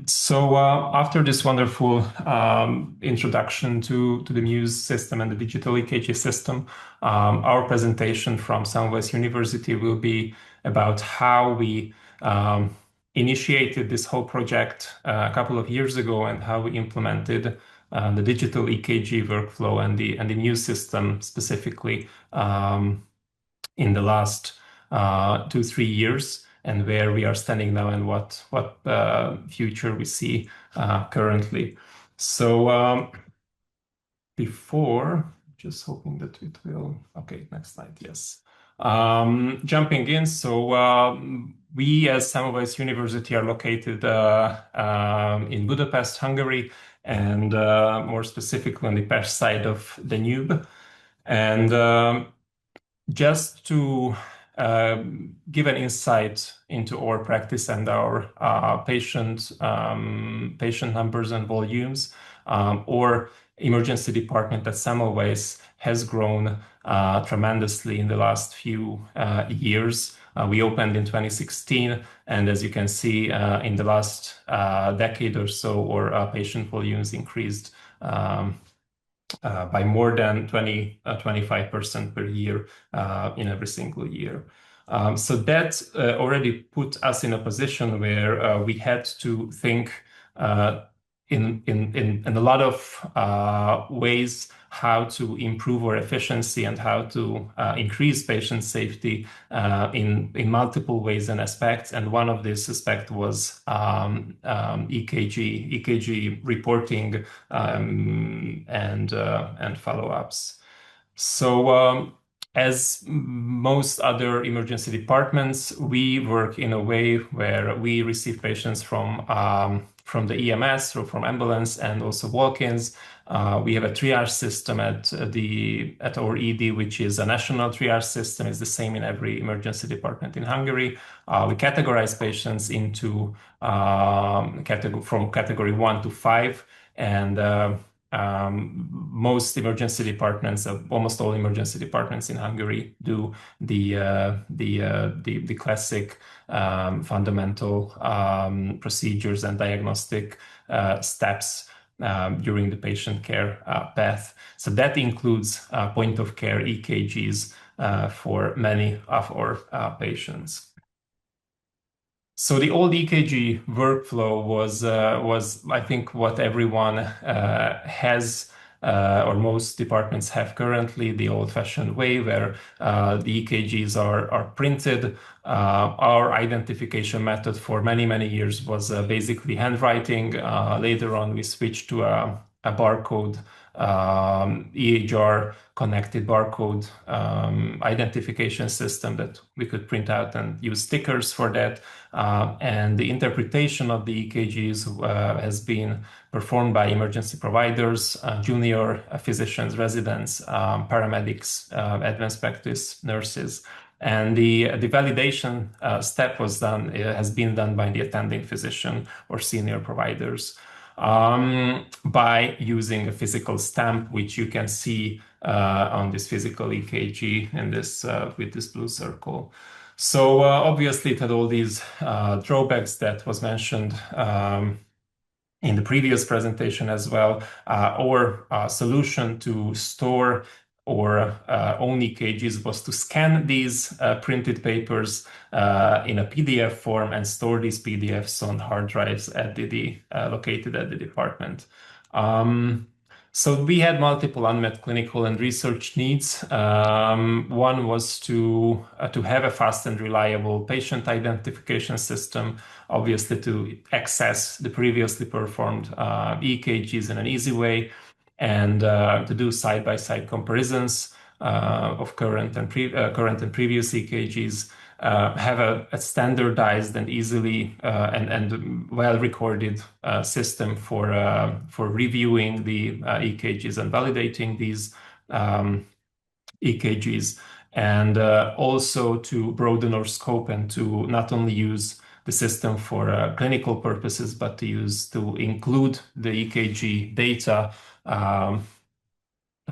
So after this wonderful introduction to the MUSE system and the digital EKG system, our presentation from Semmelweis University will be about how we initiated this whole project a couple of years ago and how we implemented the digital EKG workflow and the MUSE system specifically in the last 2-3 years, and where we are standing now and what future we see currently. So before, just hoping that it will. Okay, next slide. Yes. Jumping in. So we as Semmelweis University are located in Budapest, Hungary, and more specifically on the Pest side of the Danube. And just to give an insight into our practice and our patient numbers and volumes, our emergency department at Semmelweis has grown tremendously in the last few years. We opened in 2016, and as you can see, in the last decade or so, our patient volumes increased by more than 25% per year in every single year. So that already put us in a position where we had to think in a lot of ways how to improve our efficiency and how to increase patient safety in multiple ways and aspects. And one of these aspects was EKG reporting and follow-ups. So as most other emergency departments, we work in a way where we receive patients from the EMS or from ambulance and also walk-ins. We have a triage system at our ED, which is a national triage system. It's the same in every emergency department in Hungary. We categorize patients into from category 1 to 5, and most emergency departments, almost all emergency departments in Hungary, do the classic fundamental procedures and diagnostic steps during the patient care path. So that includes point of care EKGs for many of our patients. So the old EKG workflow was I think, what everyone has or most departments have currently, the old-fashioned way where the EKGs are printed. Our identification method for many years was basically handwriting. Later on, we switched to a barcode, EHR connected barcode identification system that we could print out and use stickers for that. And the interpretation of the EKGs has been performed by emergency providers, junior physicians, residents, paramedics, advanced practice nurses. And the validation step has been done by the attending physician or senior providers by using a physical stamp, which you can see on this physical EKG in this with this blue circle. So obviously it had all these drawbacks that was mentioned in the previous presentation as well. Our solution to store or own EKGs was to scan these printed papers in a PDF form and store these PDFs on hard drives located at the department. So we had multiple unmet clinical and research needs. One was to have a fast and reliable patient identification system, obviously to access the previously performed EKGs in an easy way, and to do side-by-side comparisons of current and previous EKGs, have a standardized and easily and well-recorded system for reviewing the EKGs and validating these EKGs, and also to broaden our scope and to not only use the system for clinical purposes, but to include the EKG data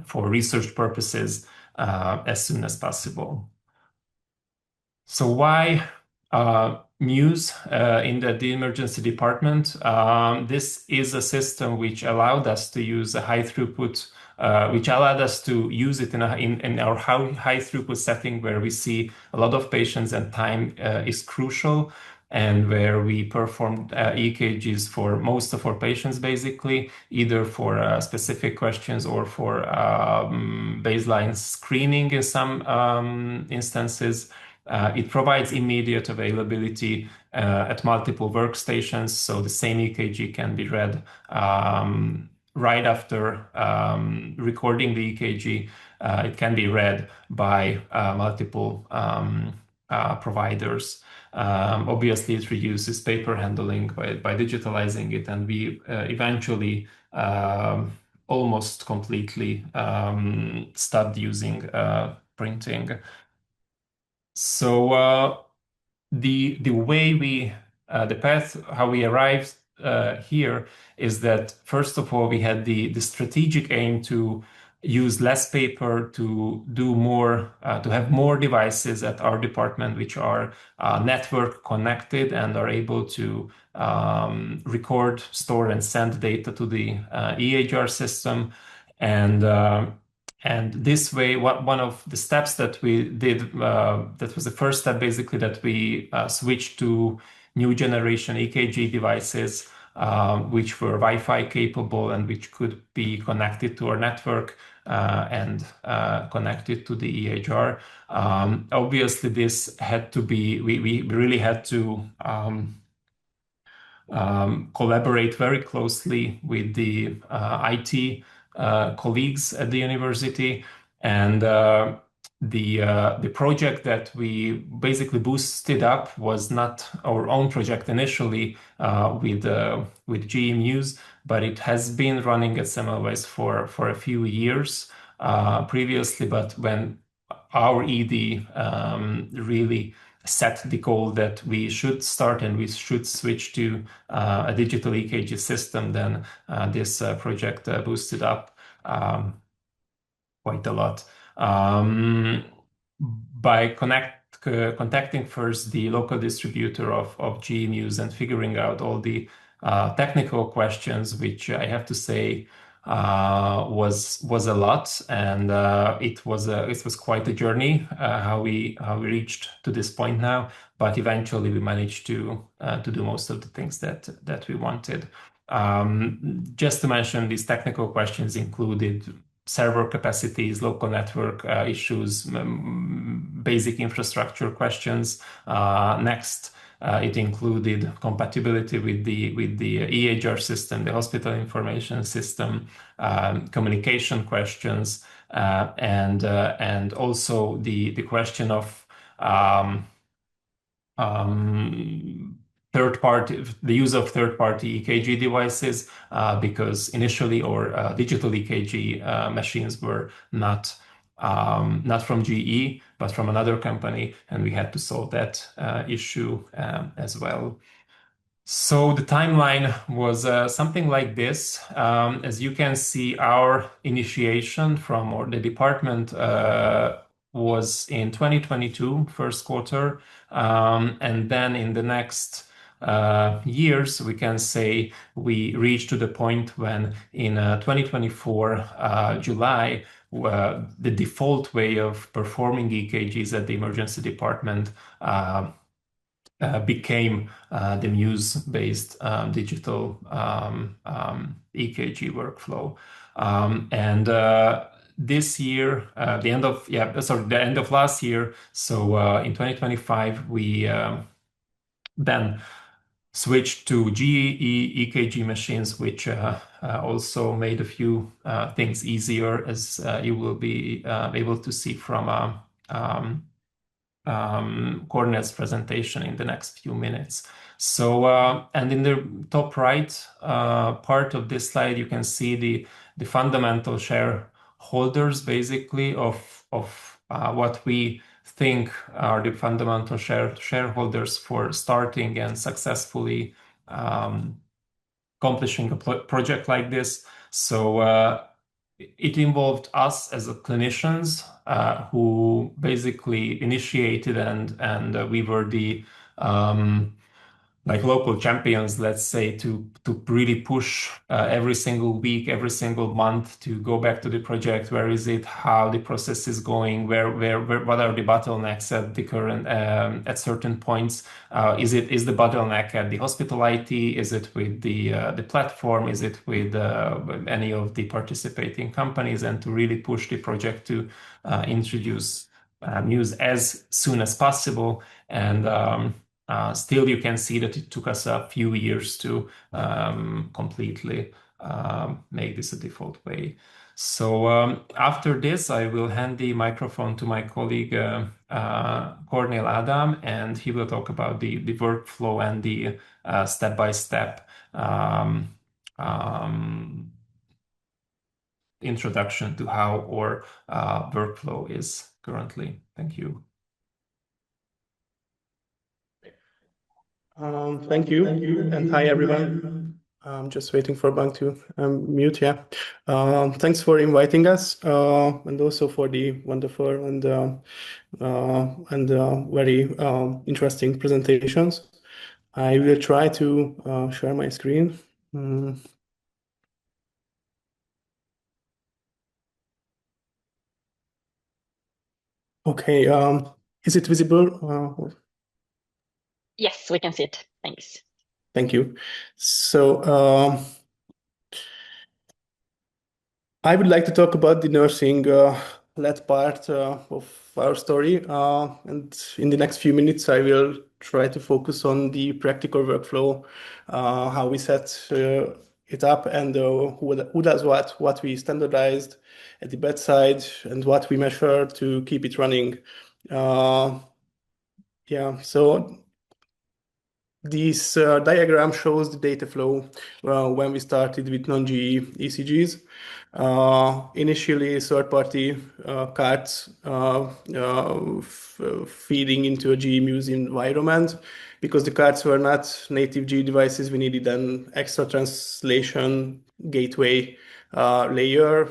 for research purposes as soon as possible. So why MUSE in the emergency department. This is a system which allowed us to use a high throughput, which allowed us to use it in our high throughput setting where we see a lot of patients and time is crucial, and where we performed EKGs for most of our patients, basically, either for specific questions or for baseline screening in some instances. It provides immediate availability at multiple workstations, so the same EKG can be read right after recording the EKG. It can be read by multiple providers. Obviously, it reduces paper handling by digitalizing it, and we eventually almost completely stopped using printing. So the way the path how we arrived here is that first of all we had the strategic aim to use less paper, to do more, to have more devices at our department which are network connected and are able to record, store, and send data to the EHR system. And this way, one of the steps that we did, that was the first step basically, that we switched to new generation EKG devices, which were Wi-Fi capable and which could be connected to our network and connected to the EHR. Obviously, this had to be, we really had to collaborate very closely with the IT colleagues at the university, and the project that we basically boosted up was not our own project initially with GE MUSE, but it has been running at Semmelweis for a few years previously. But when our ED really set the goal that we should start and we should switch to a digital EKG system, then this project boosted up quite a lot. By contacting first the local distributor of GE MUSE and figuring out all the technical questions, which I have to say was a lot, and it was quite a journey how we reached to this point now. But eventually, we managed to do most of the things that we wanted. Just to mention, these technical questions included server capacities, local network issues, basic infrastructure questions. Next, it included compatibility with the EHR system, the hospital information system, communication questions, and also the question of the use of third-party EKG devices, because initially our digital EKG machines were not from GE, but from another company, and we had to solve that issue as well. So the timeline was something like this. As you can see, our initiation from the department was in 2022, first quarter. And then in the next years, we can say we reached to the point when in 2024, July, the default way of performing EKGs at the emergency department became the MUSE-based digital EKG workflow. And this year, the end of last year, so in 2025, we then switched to GE EKG machines, which also made a few things easier, as you will be able to see from Kornel's presentation in the next few minutes. So, and in the top right part of this slide, you can see the fundamental shareholders, basically, of what we think are the fundamental shareholders for starting and successfully accomplishing a project like this. So it involved us as clinicians who basically initiated and we were the like local champions, let's say, to really push every single week, every single month to go back to the project. Where is it? How the process is going? Where what are the bottlenecks at the current at certain points? Is the bottleneck at the hospital IT? Is it with the platform? Is it with any of the participating companies? And to really push the project to introduce MUSE as soon as possible. And still, you can see that it took us a few years to completely make this a default way. So after this, I will hand the microphone to my colleague Kornel Adam, and he will talk about the workflow and the step-by-step introduction to how our workflow is currently. Thank you. Thank you, and hi everyone. I'm just waiting for Bank to mute. Yeah. Thanks for inviting us, and also for the wonderful and very interesting presentations. I will try to share my screen. Okay. Is it visible? Yes, we can see it. Thanks. Thank you. So I would like to talk about the nursing led part of our story. And in the next few minutes, I will try to focus on the practical workflow, how we set it up, and who does what we standardized at the bedside, and what we measure to keep it running. Yeah, so this diagram shows the data flow when we started with non-GE ECGs. Initially, third-party cards feeding into a GE MUSE environment. Because the cards were not native GE devices, we needed an extra translation gateway layer.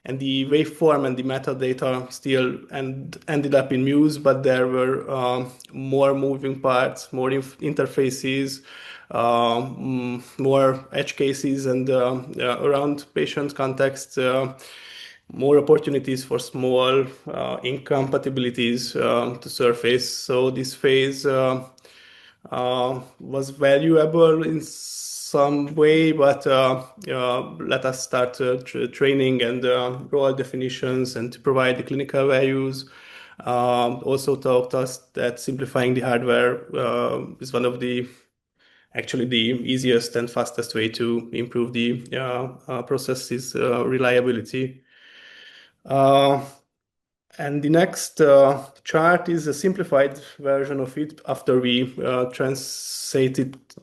And the waveform and the metadata still ended up in MUSE, but there were more moving parts, more interfaces, more edge cases, and around patient context, more opportunities for small incompatibilities to surface. So this phase was valuable in some way, but let us start training and role definitions and to provide the clinical values. Also taught us that simplifying the hardware is one of the actually the easiest and fastest way to improve the process's reliability. And the next chart is a simplified version of it after we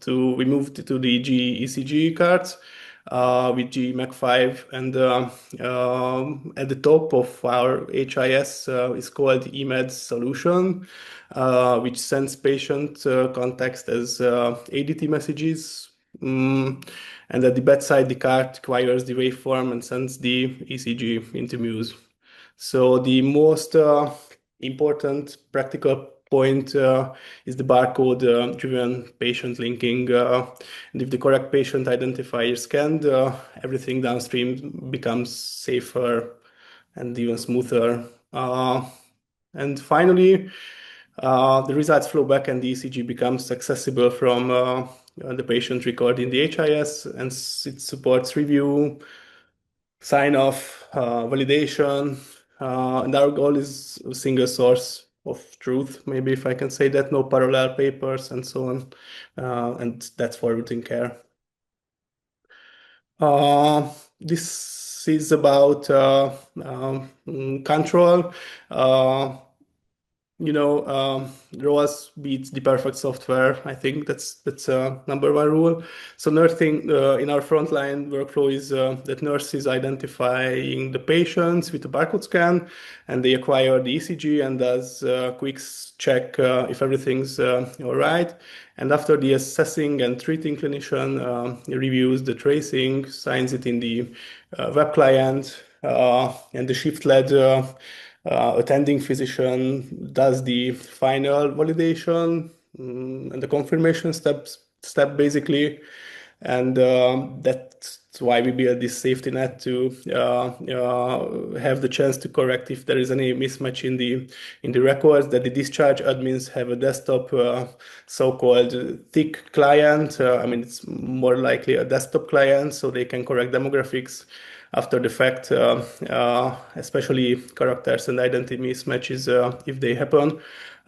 we moved to the GE ECG cards with GE MAC5, and at the top of our HIS is called EMED solution, which sends patient context as ADT messages. And at the bedside, the card acquires the waveform and sends the ECG into MUSE. So the most important practical point is the barcode-driven patient linking. And if the correct patient identifier is scanned, everything downstream becomes safer and even smoother. And finally, the results flow back and the ECG becomes accessible from the patient record in the HIS, and it supports review, sign off, validation, and our goal is a single source of truth, maybe if I can say that, no parallel papers and so on, and that's for routine care. This is about control. ROAS beats the perfect software. I think that's number one rule. So nursing in our frontline workflow is that nurse is identifying the patients with a barcode scan, and they acquire the ECG and does a quick check if everything's all right. And after the assessing and treating clinician reviews the tracing, signs it in the web client, and the shift led attending physician does the final validation and the confirmation step basically. And that's why we build this safety net to have the chance to correct if there is any mismatch in the records, that the discharge admins have a desktop so-called thick client. I mean, it's more likely a desktop client, so they can correct demographics after the fact, especially characters and identity mismatches if they happen.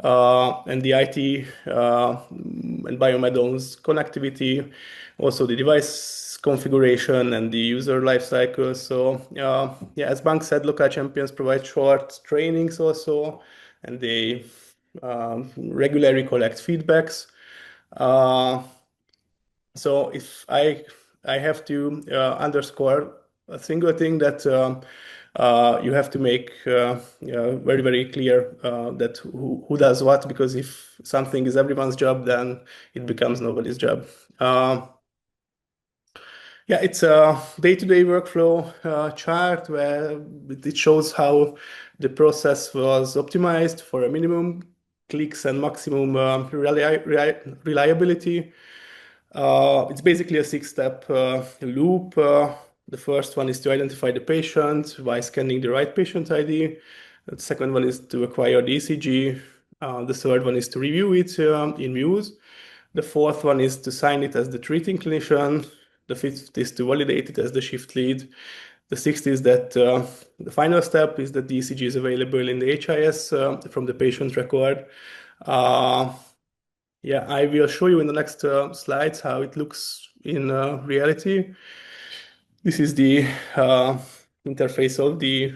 And the IT and Biomed owns connectivity, also the device configuration and the user lifecycle. So yeah, as Bank said, local champions provide short trainings also, and they regularly collect feedbacks. So if I have to underscore a single thing, that you have to make very, very clear that who does what, because if something is everyone's job, then it becomes nobody's job. Yeah, it's a day-to-day workflow chart where it shows how the process was optimized for a minimum clicks and maximum reliability. It's basically a 6-step loop. The first one is to identify the patient by scanning the right patient ID. The second one is to acquire the ECG. The third one is to review it in MUSE. The fourth one is to sign it as the treating clinician. The fifth is to validate it as the shift lead. The sixth is that the final step is that the ECG is available in the HIS from the patient record. Yeah, I will show you in the next slides how it looks in reality. This is the interface of the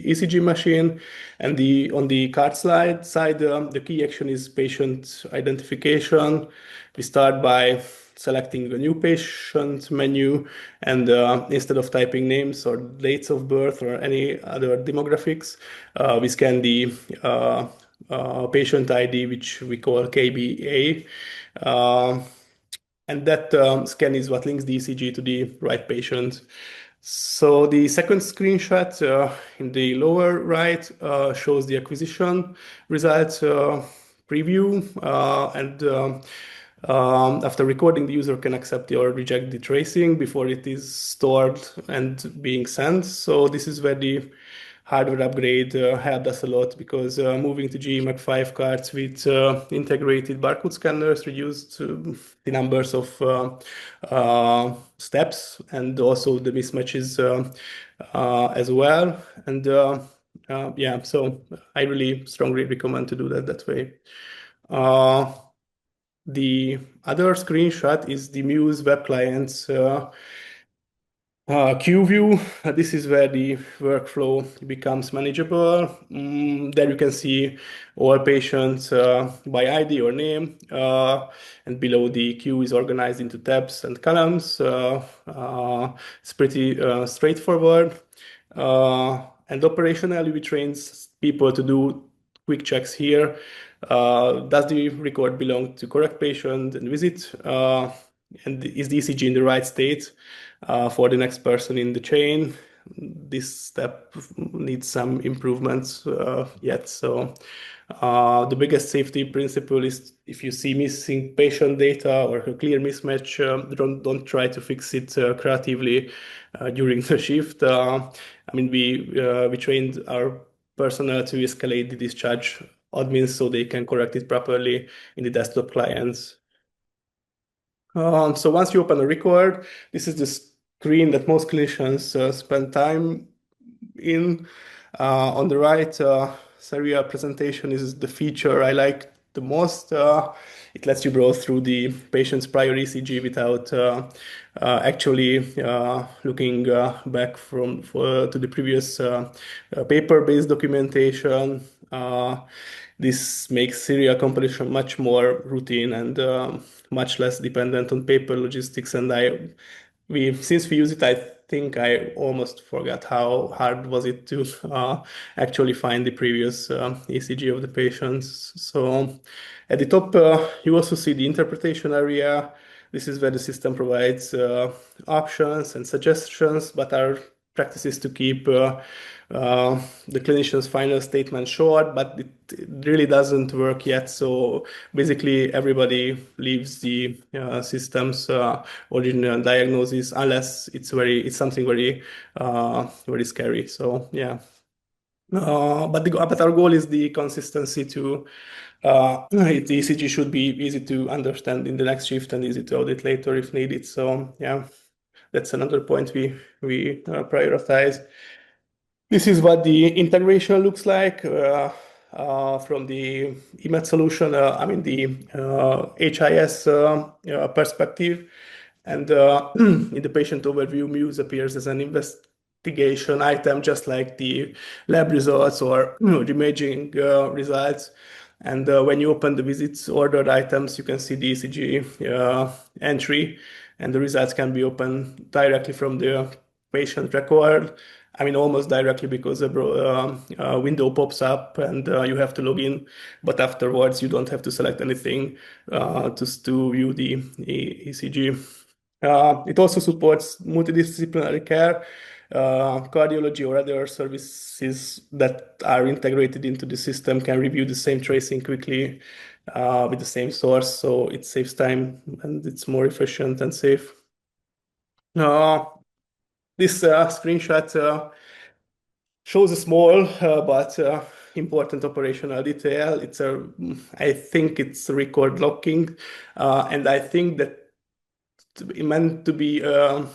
ECG machine, and on the card side, the key action is patient identification. We start by selecting a new patient menu, and instead of typing names or dates of birth or any other demographics, we scan the patient ID, which we call KBA. And that scan is what links the ECG to the right patient. So the second screenshot in the lower right shows the acquisition results preview, and after recording, the user can accept or reject the tracing before it is stored and being sent. So this is where the hardware upgrade helped us a lot, because moving to GE 5 cards with integrated barcode scanners reduced the numbers of steps and also the mismatches as well. And yeah, so I really strongly recommend to do that way. The other screenshot is the MUSE web client's queue view. This is where the workflow becomes manageable. There you can see all patients by ID or name, and below the queue is organized into tabs and columns. It's pretty straightforward. And operationally, we train people to do quick checks here. Does the record belong to correct patient and visit? And is the ECG in the right state for the next person in the chain? This step needs some improvements yet. So the biggest safety principle is, if you see missing patient data or a clear mismatch, don't try to fix it creatively during the shift. I mean, we trained our personnel to escalate the discharge admins so they can correct it properly in the desktop clients. So once you open a record, this is the screen that most clinicians spend time in. On the right, serial presentation is the feature I like the most. It lets you browse through the patient's prior ECG without actually looking back to the previous paper-based documentation. This makes serial completion much more routine and much less dependent on paper logistics. And since we use it, I think I almost forgot how hard was it to actually find the previous ECG of the patients. So at the top, you also see the interpretation area. This is where the system provides options and suggestions, but our practice is to keep the clinician's final statement short, but it really doesn't work yet. So basically, everybody leaves the system's original diagnosis unless it's something very very scary. So yeah. But our goal is the consistency to the ECG should be easy to understand in the next shift and easy to audit later if needed. So yeah, that's another point we prioritize. This is what the integration looks like from the EMET solution. I mean the HIS perspective. And in the patient overview, MUSE appears as an investigation item, just like the lab results or the imaging results. And when you open the visits ordered items, you can see the ECG entry, and the results can be opened directly from the patient record. I mean, almost directly because a window pops up and you have to log in, but afterwards you don't have to select anything to view the ECG. It also supports multidisciplinary care, cardiology or other services that are integrated into the system can review the same tracing quickly with the same source, so it saves time and it's more efficient and safe. This screenshot shows a small but important operational detail. I think it's record locking, and I think that meant to be a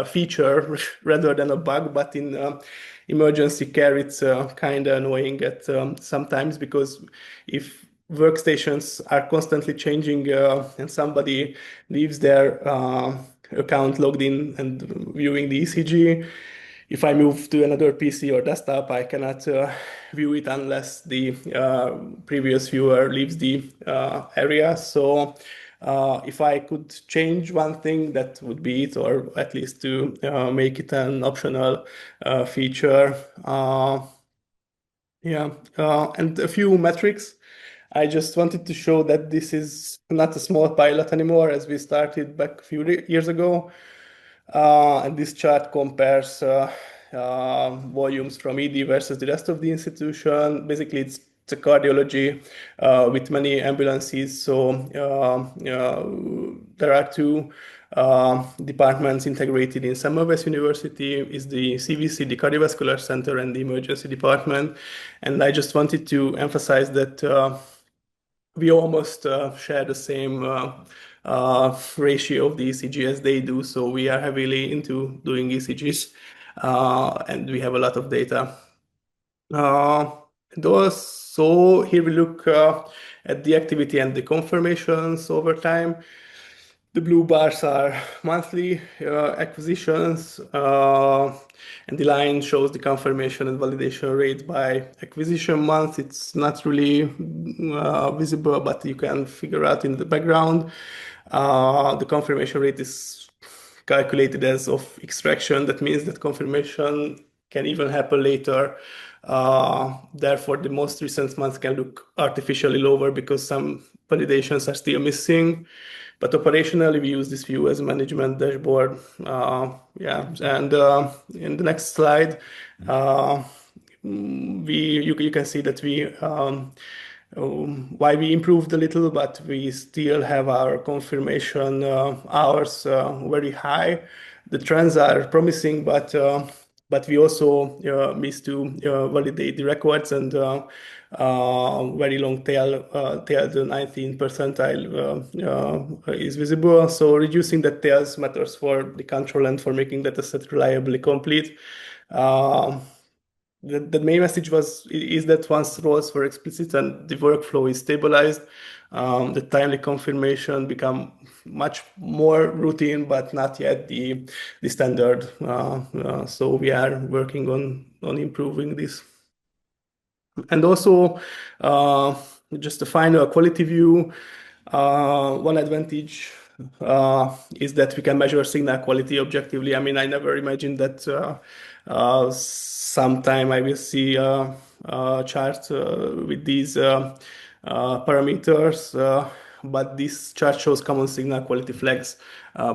feature rather than a bug, but in emergency care, it's kind of annoying at sometimes because if workstations are constantly changing and somebody leaves their account logged in and viewing the ECG, if I move to another PC or desktop, I cannot view it unless the previous viewer leaves the area. So if I could change one thing, that would be it, or at least to make it an optional feature. And a few metrics. I just wanted to show that this is not a small pilot anymore, as we started back a few years ago. And this chart compares volumes from ED versus the rest of the institution. Basically, it's a cardiology with many ambulances. So there are two departments integrated in Semmelweis University, is the CVC, the Cardiovascular Center, and the Emergency Department. And I just wanted to emphasize that we almost share the same ratio of the ECG as they do. So we are heavily into doing ECGs, and we have a lot of data. And also here we look at the activity and the confirmations over time. The blue bars are monthly acquisitions, and the line shows the confirmation and validation rate by acquisition month. It's not really visible, but you can figure out in the background. The confirmation rate is calculated as of extraction. That means that confirmation can even happen later. Therefore, the most recent month can look artificially lower because some validations are still missing. But operationally, we use this view as a management dashboard. And in the next slide, you can see that why we improved a little, but we still have our confirmation hours very high. The trends are promising, but we also miss to validate the records, and very long tail, the 19th percentile is visible. So reducing the tails matters for the control and for making data set reliably complete. The main message is that once roles were explicit and the workflow is stabilized, the timely confirmation become much more routine, but not yet the standard. So we are working on improving this. And also, just to final quality view, one advantage is that we can measure signal quality objectively. I mean, I never imagined that sometime I will see a chart with these parameters. but this chart shows common signal quality flags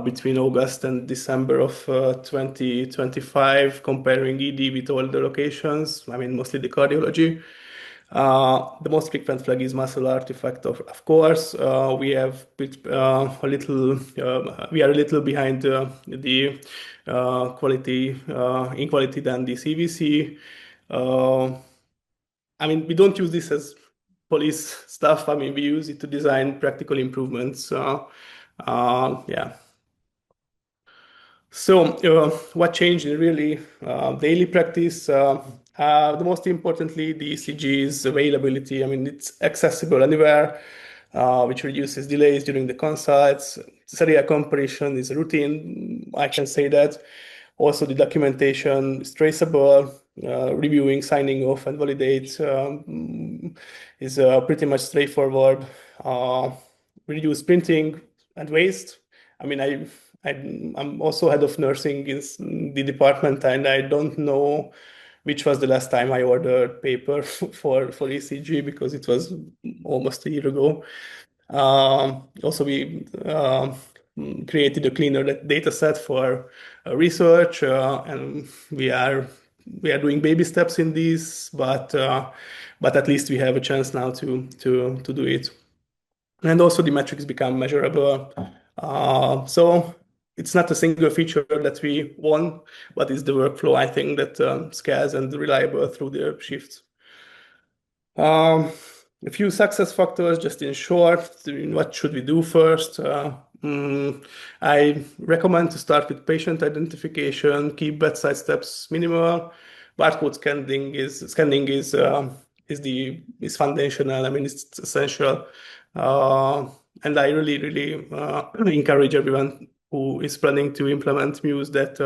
between August and December of 2025, comparing ED with all the locations, I mean, mostly the cardiology. The most frequent flag is muscle artifact, of course. We have a little, we are a little behind the quality, in quality than the CVC. I mean, we don't use this as police stuff. I mean, we use it to design practical improvements. Yeah. So, what changed in really daily practice? The most importantly, the ECG's availability. I mean, it's accessible anywhere, which reduces delays during the consults. Serial comparison is routine. I can say that. Also, the documentation is traceable. Reviewing, signing off, and validate is pretty much straightforward. Reduce printing and waste. I mean, I'm also head of nursing in the department, and I don't know which was the last time I ordered paper for ECG, because it was almost a year ago. Also, we created a cleaner data set for research, and we are doing baby steps in this, but at least we have a chance now to do it. And also the metrics become measurable. So it's not a single feature that we won, but it's the workflow, I think, that scales and reliable through the shifts. A few success factors, just in short. What should we do first? I recommend to start with patient identification, keep bedside steps minimal. Barcode scanning is foundational. I mean, it's essential. And I really encourage everyone who is planning to implement MUSE that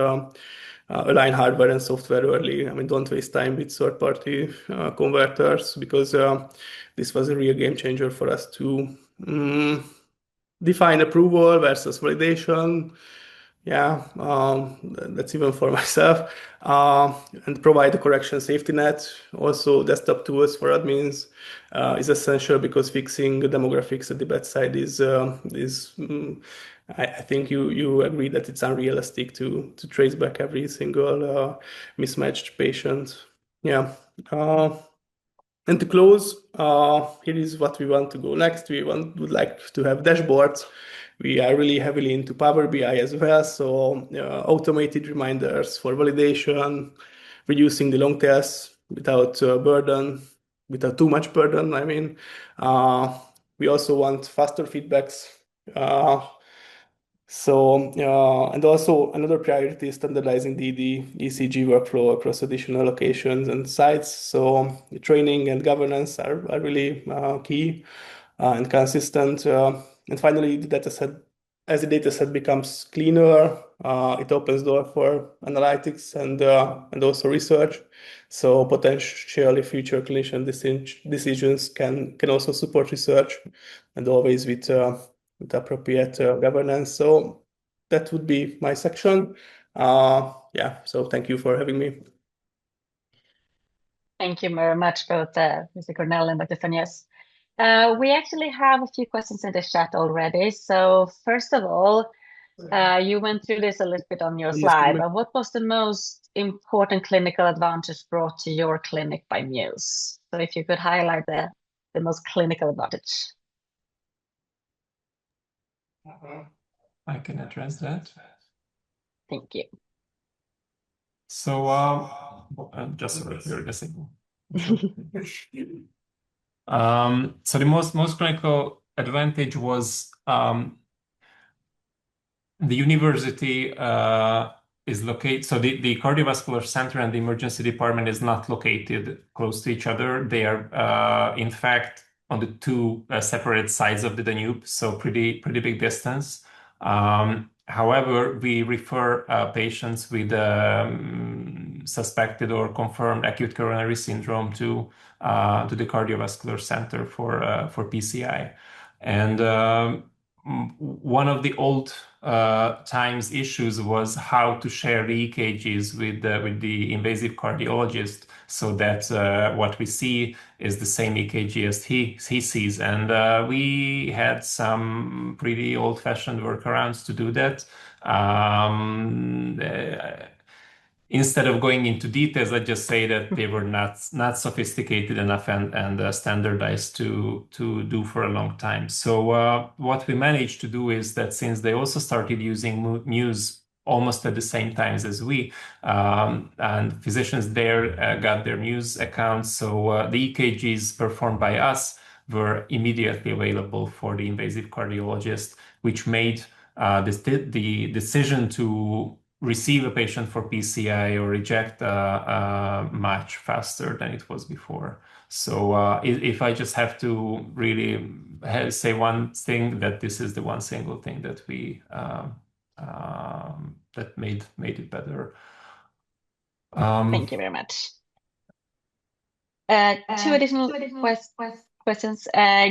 align hardware and software early. I mean, don't waste time with third-party converters, because this was a real game changer for us to define approval versus validation. Yeah, that's even for myself. And provide a correction safety net. Also, desktop tools for admins is essential, because fixing the demographics at the bedside is I think you agree that it's unrealistic to trace back every single mismatched patient. Yeah. And to close, here is what we want to go next. Would like to have dashboards. We are really heavily into Power BI as well, so automated reminders for validation, reducing the long tails without too much burden. I mean, we also want faster feedbacks. And also another priority is standardizing the ECG workflow across additional locations and sites. So the training and governance are really key and consistent. And finally, as the data set becomes cleaner, it opens door for analytics and also research. So potentially future clinician decisions can also support research, and always with appropriate governance. So that would be my section. Yeah, so thank you for having me. Thank you very much, both Mr. Kornel and Dr. Fenyves. We actually have a few questions in the chat already. So first of all, you went through this a little bit on your slide, but what was the most important clinical advantage brought to your clinic by MUSE? So if you could highlight the most clinical advantage. I can address that. Thank you. So just here a second. So the most clinical advantage was the university is located. So the cardiovascular center and the emergency department is not located close to each other. They are in fact on the two separate sides of the Danube, so pretty big distance. However, we refer patients with suspected or confirmed acute coronary syndrome to the cardiovascular center for PCI. And one of the old times issues was how to share the EKGs with the invasive cardiologist, so that what we see is the same EKG as he sees. And we had some pretty old-fashioned workarounds to do that. Instead of going into details, I just say that they were not sophisticated enough and standardized to do for a long time. So what we managed to do is that since they also started using MUSE almost at the same times as we, and physicians there got their MUSE accounts, so the EKGs performed by us were immediately available for the invasive cardiologist, which made the decision to receive a patient for PCI or reject much faster than it was before. So if I just have to really say one thing, that this is the one single thing that we that made it better. Thank you very much. Two additional questions.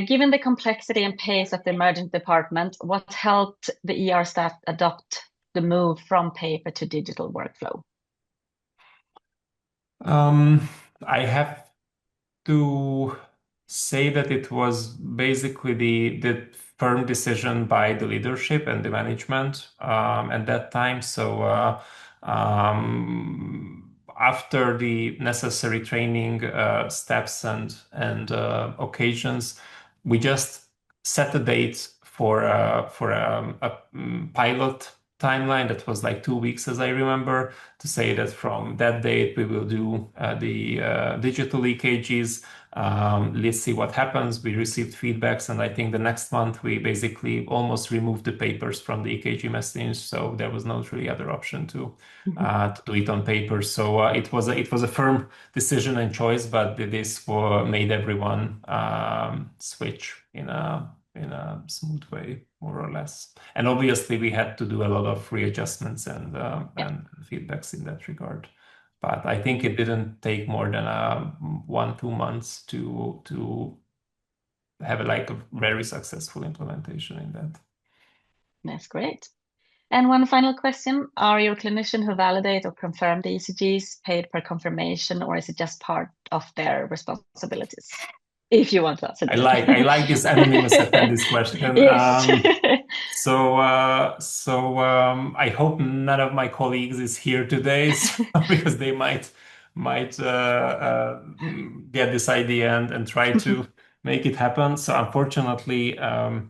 Given the complexity and pace of the emergent department, what helped the ER staff adopt the move from paper to digital workflow? I have to say that it was basically the firm decision by the leadership and the management at that time. So after the necessary training steps and occasions, we just set a date for a pilot timeline that was like 2 weeks, as I remember, to say that from that date we will do the digital EKGs. Let's see what happens. We received feedbacks, and I think the next month we basically almost removed the papers from the EKG machines, so there was no really other option to do it on paper. So it was a firm decision and choice, but this made everyone switch in a smooth way, more or less. And obviously we had to do a lot of readjustments and feedbacks in that regard. But I think it didn't take more than 1-2 months to have a very successful implementation in that. That's great. And one final question: are your clinicians who validate or confirm the ECGs paid per confirmation, or is it just part of their responsibilities? If you want to answer that. I like this anonymous attendee question. Yes. I hope none of my colleagues is here today, because they might get this idea and try to make it happen. So unfortunately, in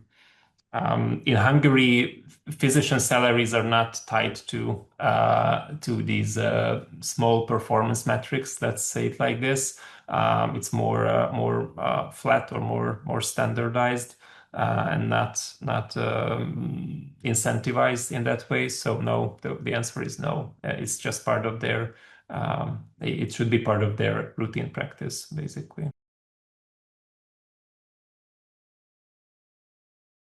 Hungary, physician salaries are not tied to these small performance metrics. Let's say it like this. It's more flat or more standardized and not incentivized in that way. So no, the answer is no. It's just part of their. It should be part of their routine practice, basically.